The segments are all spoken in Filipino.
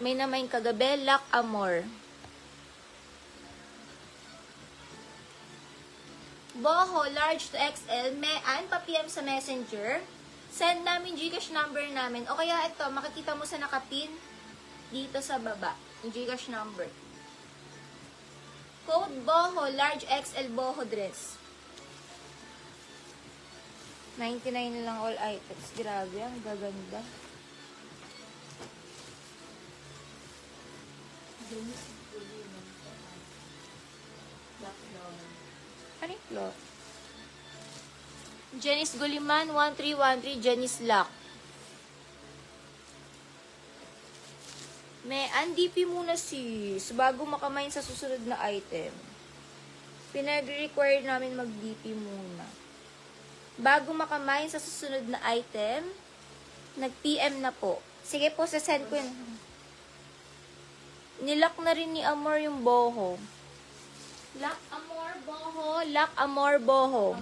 May namain kagabi, Lac Amor. Boho, large to XL, Mean, pa-PM sa Messenger. Send namin Gcash number namin. O kaya ito, makikita mo sa nakapin dito sa baba. Yung Gcash number. Code Boho, large XL Boho dress. 99 na lang all items. Grabe, ang gaganda. Ano yung cloth? Janice Guliman, 1313, Janice Lock. May DP muna sis, bago makamain sa susunod na item. Pinag-require namin mag-DP muna. Bago makamain sa susunod na item, nag-PM na po. Sige po, sasend ko yun. Nilock na rin ni Amor yung boho. Lock Amor boho, Lock Amor boho.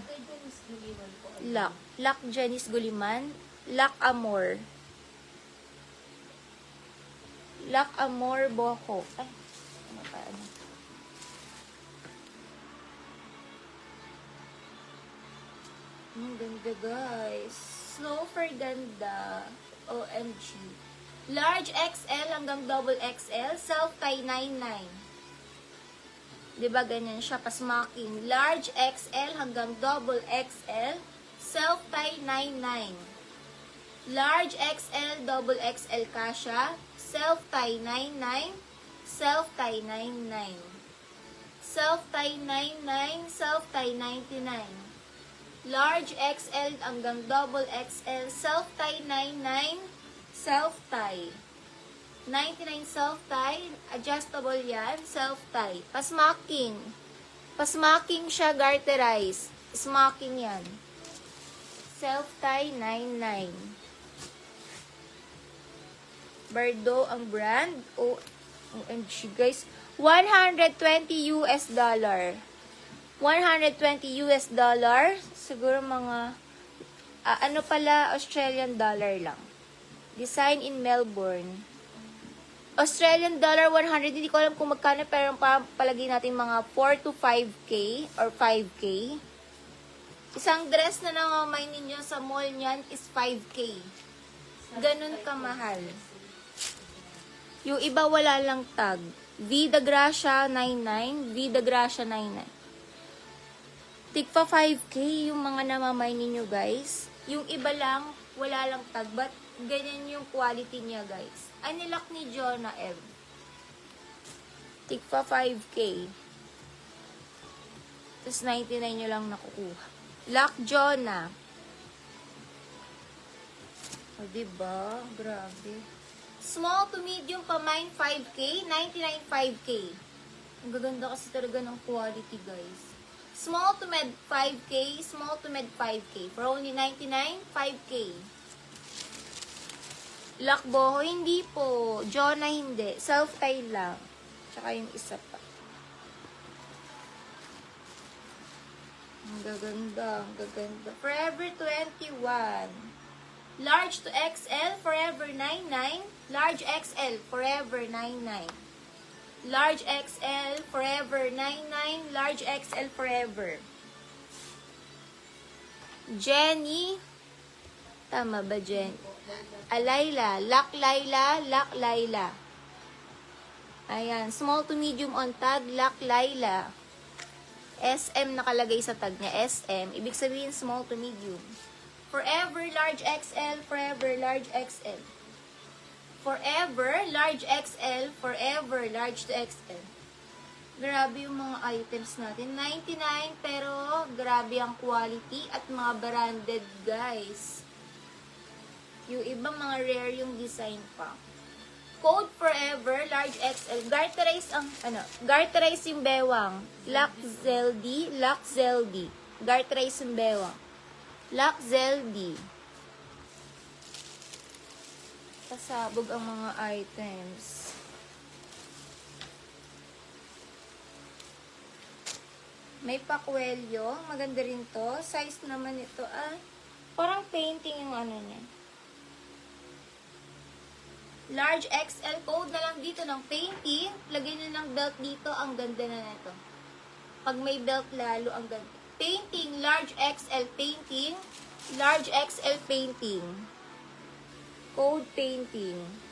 Lock Janice Guliman, Lock Amor. Lock Amor boho. Ay, ano pa ano? Ang ganda guys. Super ganda. OMG. Large XL hanggang double XL. Self-tie 99. Diba ganyan siya? Pasmaking. Large XL hanggang double XL. Self-tie 99. Large XL, double XL kasha. Self-tie 99. Self-tie 99. Self-tie 99. Self-tie 99. Large XL hanggang double XL. Self-tie 99. Self-tie. 99 self-tie. Adjustable yan. Self-tie. Pasmaking. Pasmaking siya, garterize. Smocking yan. Self-tie 99. Bardo ang brand. OMG guys. 120 US dollar. 120 US dollar. Siguro mga ano pala, Australian dollar lang. Design in Melbourne. Australian dollar 100, hindi ko alam kung magkano, pero palagay natin mga 4 to 5K or 5K. Isang dress na nangamay ninyo sa mall niyan is 5K. Ganun kamahal. Yung iba wala lang tag. Vida Gracia 99, Vida Gracia 99. Tigpa 5K yung mga namamay ninyo guys. Yung iba lang, wala lang tag. But ganyan yung quality niya guys. Ay, nilock ni Jonah Ev. Tigpa 5K. Tapos 99 nyo lang nakukuha. Lock Jonah. O, diba? Grabe. Small to medium pa mine 5K. 99 5K. Ang gaganda kasi talaga ng quality guys. Small to med 5K. Small to med 5K. For only 99 5K. Lock boho, hindi po. Jonah, hindi. Self-tie lang. Tsaka yung isa pa. Ang gaganda, ang gaganda. Forever 21. Large to XL, Forever 99. Large XL, Forever 99. Large XL, Forever 99. Large XL, Forever. Jenny. Tama ba, Jenny? Alayla, Lock Layla, Lock Layla. Ayan, small to medium on tag, Lock Layla. SM nakalagay sa tag niya, SM. Ibig sabihin, small to medium. Forever, large XL, Forever, large XL. Forever, large XL, Forever, large to XL. Grabe yung mga items natin. 99, pero grabe ang quality at mga branded, guys. Yung iba mga rare yung design pa. Code Forever, large XL. Garterize ang, Garterize yung bewang. Lock Zeldy, Lock Zeldy. Garterize yung bewang. Lock Zeldy. Pasabog ang mga items. May pakwelyo. Maganda rin to. Size naman ito, parang painting yung ano niya. Large XL, code na lang dito ng painting. Lagyan nyo ng belt dito. Ang ganda na nito. Pag may belt lalo, ang ganda. Painting, large XL painting. Large XL painting. Code painting.